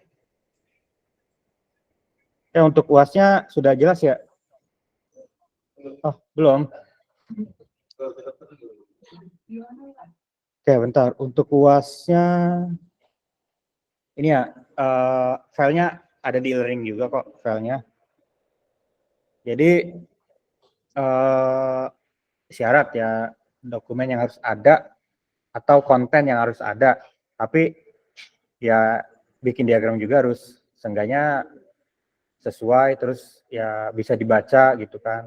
Untuk UAS-nya sudah jelas ya? Oh, belum. Oke, bentar. Untuk UAS-nya ini ya, filenya ada di e-learning juga kok filenya. Jadi syarat ya dokumen yang harus ada atau konten yang harus ada. Tapi ya bikin diagram juga harus seenggaknya sesuai, terus ya bisa dibaca gitu kan.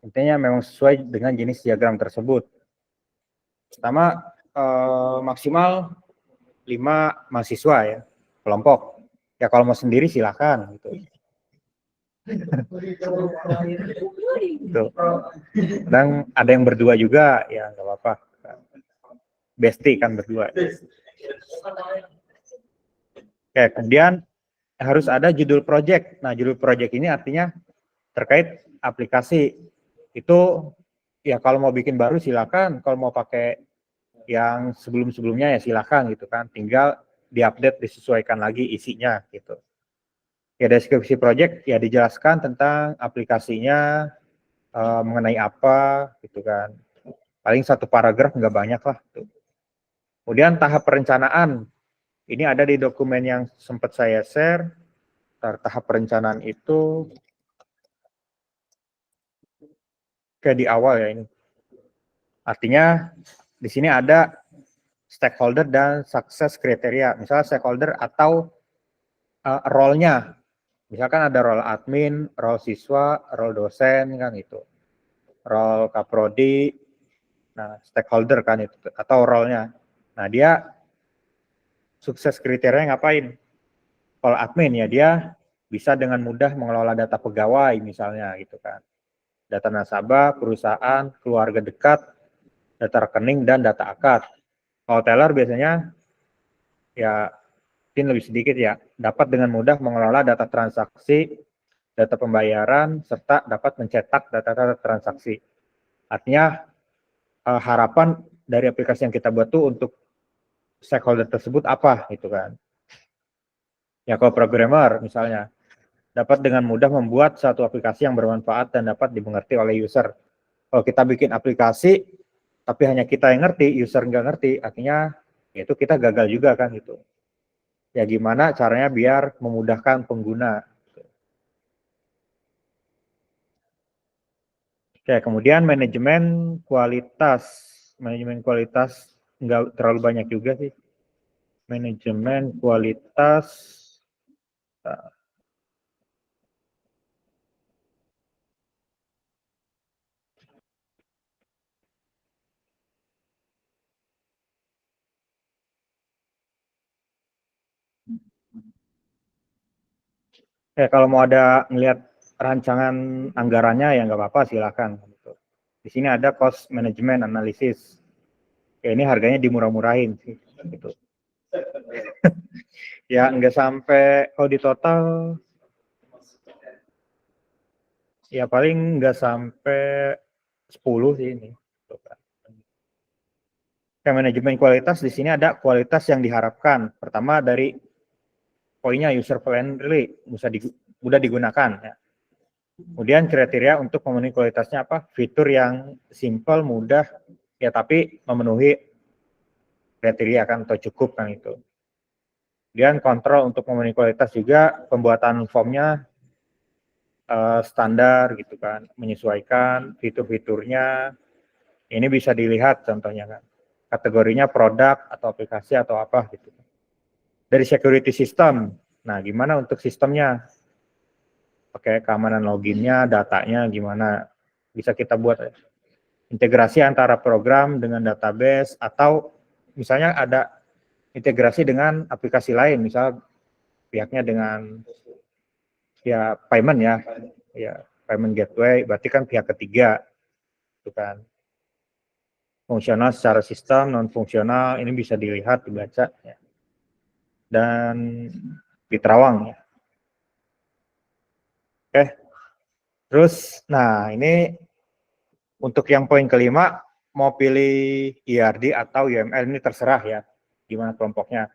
Intinya memang sesuai dengan jenis diagram tersebut. Pertama, maksimal 5 mahasiswa ya, kelompok. Ya kalau mau sendiri silakan gitu. Tuh. Dan ada yang berdua juga, ya nggak apa-apa. Bestie kan berdua. Oke, kemudian harus ada judul project. Nah, judul project ini artinya terkait aplikasi. Itu ya kalau mau bikin baru silakan, kalau mau pakai yang sebelum-sebelumnya ya silakan gitu kan. Tinggal diupdate, disesuaikan lagi isinya gitu. Ya deskripsi project ya dijelaskan tentang aplikasinya, mengenai apa gitu kan. Paling 1 paragraf nggak banyak lah. Tuh. Kemudian tahap perencanaan. Ini ada di dokumen yang sempat saya share. Tahap perencanaan itu kayak di awal ya ini. Artinya di sini ada stakeholder dan success kriteria. Misalnya stakeholder atau role-nya. Misalkan ada role admin, role siswa, role dosen kan itu. Role kaprodi, nah stakeholder kan itu atau role-nya. Nah, dia sukses kriterianya ngapain? Kalau admin ya dia bisa dengan mudah mengelola data pegawai misalnya gitu kan. Data nasabah, perusahaan, keluarga dekat, data rekening dan data akad. Kalau teller biasanya ya mungkin lebih sedikit ya, dapat dengan mudah mengelola data transaksi, data pembayaran, serta dapat mencetak data-data transaksi. Artinya harapan dari aplikasi yang kita buat tuh untuk stakeholder tersebut apa gitu kan. Ya kalau programmer misalnya, dapat dengan mudah membuat satu aplikasi yang bermanfaat dan dapat dimengerti oleh user. Kalau kita bikin aplikasi, tapi hanya kita yang ngerti, user nggak ngerti, artinya itu kita gagal juga kan gitu. Ya gimana caranya biar memudahkan pengguna. Oke, kemudian manajemen kualitas. Manajemen kualitas nggak terlalu banyak juga sih. Manajemen kualitas. Ya kalau mau ada ngelihat rancangan anggarannya ya nggak apa-apa, silakan. Di sini ada cost management analysis. Ya ini harganya dimurah-murahin sih. Gitu. Ya nggak sampai, kalau di total ya paling nggak sampai 10 sih ini. Kayak manajemen kualitas, di sini ada kualitas yang diharapkan. Pertama dari poinnya user friendly, mudah digunakan. Ya. Kemudian kriteria untuk memenuhi kualitasnya apa? Fitur yang simple, mudah, ya tapi memenuhi kriteria kan atau cukup kan itu. Kemudian kontrol untuk memenuhi kualitas juga, pembuatan formnya standar gitu kan, menyesuaikan fitur-fiturnya. Ini bisa dilihat contohnya kan, kategorinya produk atau aplikasi atau apa gitu. Dari security system, nah gimana untuk sistemnya? Pakai keamanan loginnya, datanya gimana? Bisa kita buat integrasi antara program dengan database, atau misalnya ada integrasi dengan aplikasi lain, misal pihaknya dengan ya payment ya payment gateway, berarti kan pihak ketiga, itu kan. Fungsional secara sistem, non fungsional ini bisa dilihat, dibaca ya. Dan diterawang ya. Oke. Terus nah ini untuk yang poin kelima, mau pilih IRD atau UML ini terserah ya, gimana kelompoknya.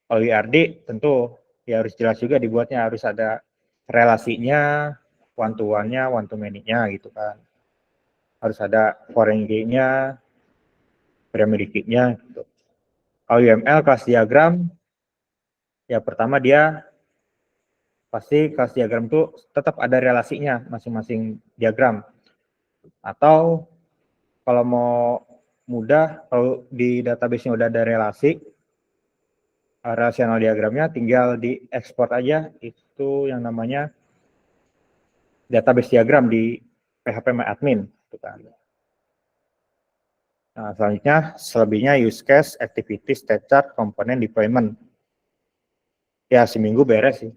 Kalau IRD tentu ya harus jelas juga dibuatnya, harus ada relasinya, one to one-nya, one to many-nya gitu kan. Harus ada foreign key-nya, primary key-nya gitu. Kalau UML kelas diagram, ya pertama dia pasti kelas diagram itu tetap ada relasinya masing-masing diagram. Atau kalau mau mudah, kalau di database-nya udah ada relasi, relational diagramnya tinggal diekspor aja, itu yang namanya database diagram di phpMyAdmin. Nah, selanjutnya, selebihnya use case, activity, state chart, komponen, deployment. Ya, seminggu beres sih.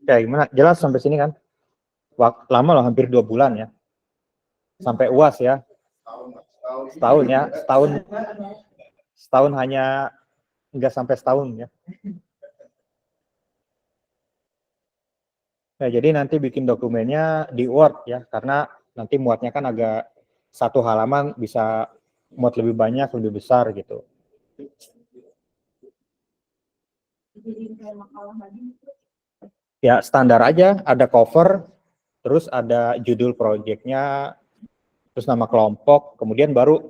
Ya, gimana? Jelas sampai sini kan? Lama loh, hampir 2 bulan ya. Sampai UAS ya. Setahun ya, setahun hanya nggak sampai setahun ya. Nah, jadi nanti bikin dokumennya di Word ya, karena nanti muatnya kan agak satu halaman bisa muat lebih banyak, lebih besar gitu. Ya standar aja, ada cover, terus ada judul proyeknya, terus nama kelompok, kemudian baru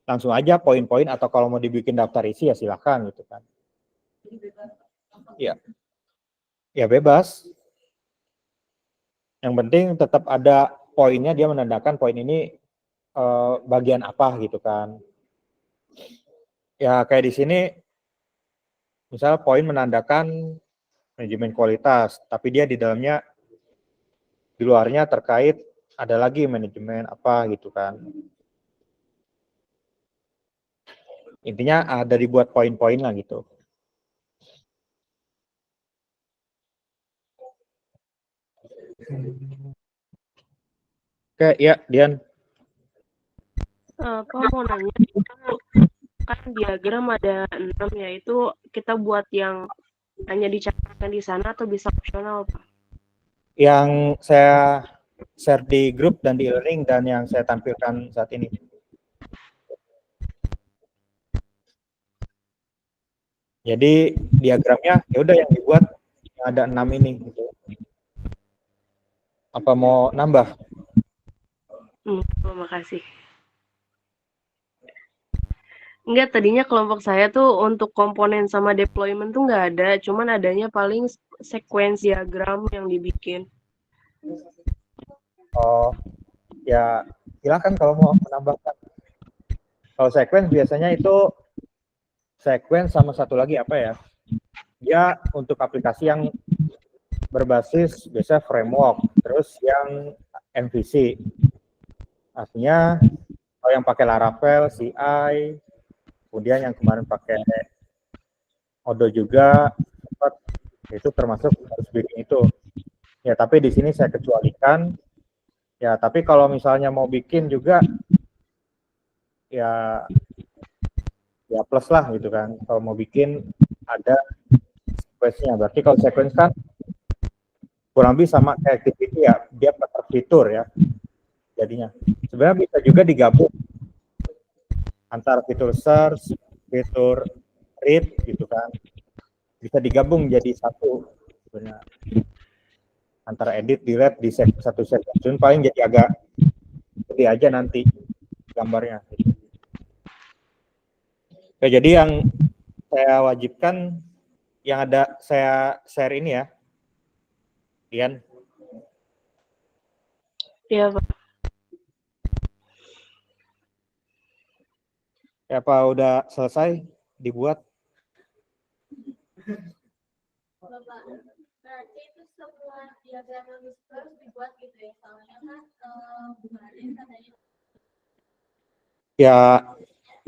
langsung aja poin-poin, atau kalau mau dibikin daftar isi ya silakan gitu kan. Ya, ya bebas. Yang penting tetap ada poinnya, dia menandakan poin ini bagian apa gitu kan. Ya kayak di sini, misal poin menandakan manajemen kualitas, tapi dia di dalamnya, di luarnya terkait ada lagi manajemen apa gitu kan. Intinya ada dibuat poin-poin lah gitu. Oke, ya Dian. Pak mau nanya, itu kan diagram ada 6 ya, itu kita buat yang hanya dicatatkan di sana atau bisa opsional, Pak? Yang saya share di grup dan di e-learning dan yang saya tampilkan saat ini. Jadi diagramnya ya udah yang dibuat yang ada 6 ini gitu. Apa mau nambah? Terima kasih. Enggak, tadinya kelompok saya tuh untuk komponen sama deployment tuh nggak ada, cuman adanya paling sequence diagram yang dibikin. Oh, ya silakan kalau mau menambahkan. Kalau sequence biasanya itu sequence sama satu lagi apa ya? Dia untuk aplikasi yang berbasis biasa framework, terus yang MVC. Artinya kalau yang pakai Laravel, CI, kemudian yang kemarin pakai Odo juga, itu termasuk harus bikin itu. Ya, tapi di sini saya kecualikan. Ya, tapi kalau misalnya mau bikin juga, ya plus lah gitu kan. Kalau mau bikin ada sequence-nya. Berarti kalau sequence kan kurang lebih sama kayak activity ya, dia per fitur ya. Jadinya sebenarnya bisa juga digabung antara fitur search, fitur read gitu kan, bisa digabung jadi satu sebenarnya, antara edit, delete di satu section paling jadi agak gede aja nanti gambarnya. Oke, jadi yang saya wajibkan yang ada saya share ini ya, Ian. Iya, Pak. Ya, Pak, udah selesai dibuat? Berarti itu semua diagram harus dibuat gitu ya, soalnya kan bukannya katanya.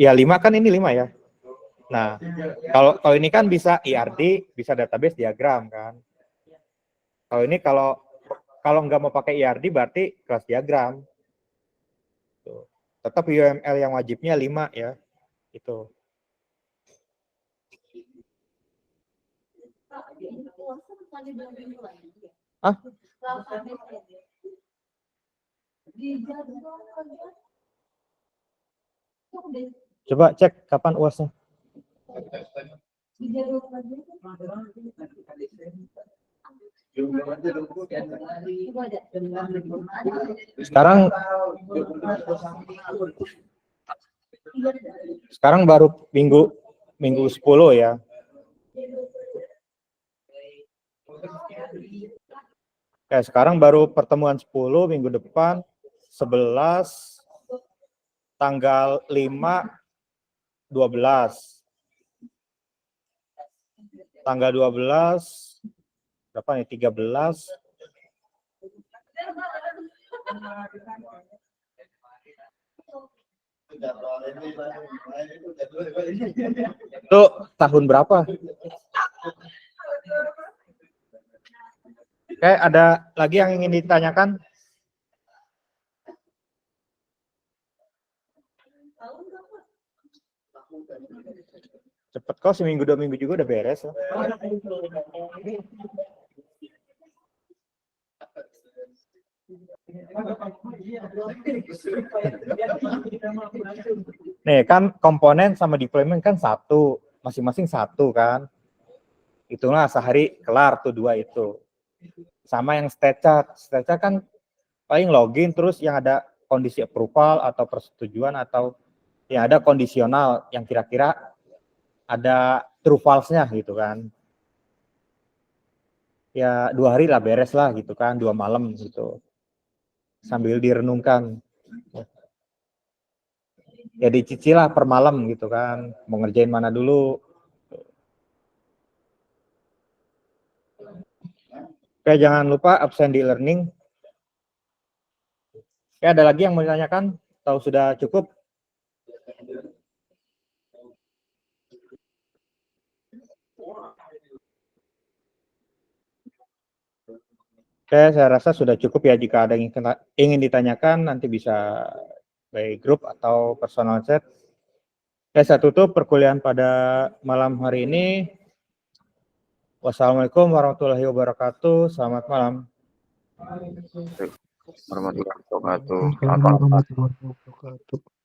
Ya 5 kan ini 5 ya. Nah, kalau ini kan bisa IRD, bisa database diagram kan. Kalau ini kalau nggak mau pakai IRD berarti kelas diagram. Tuh. Tetap UML yang wajibnya 5 ya. Itu. Ah? Coba cek kapan UASnya. Sekarang baru minggu 10 ya. Oke, sekarang baru pertemuan 10, minggu depan 11, tanggal 5, 12. Tanggal 12, berapa nih, 13. Itu tahun berapa? Oke, ada lagi yang ingin ditanyakan? Cepet kok, seminggu 2 minggu juga udah beres. Ya. Nih kan komponen sama deployment kan satu, masing-masing satu kan. Itulah sehari kelar tuh 2 itu. Sama yang state chart kan paling login terus yang ada kondisi approval atau persetujuan atau yang ada kondisional yang kira-kira ada true false-nya gitu kan. Ya 2 hari lah beres lah gitu kan, 2 malam gitu. Sambil direnungkan. Ya dicicil lah per malam gitu kan, mau ngerjain mana dulu. Oke, jangan lupa absen di learning. Oke, ada lagi yang mau ditanyakan? Atau sudah cukup? Oke, saya rasa sudah cukup ya. Jika ada yang ingin ditanyakan, nanti bisa by grup atau personal chat. Oke, saya tutup perkuliahan pada malam hari ini. Wassalamualaikum warahmatullahi wabarakatuh. Selamat malam. Warahmatullahi wabarakatuh. Warahmatullahi wabarakatuh.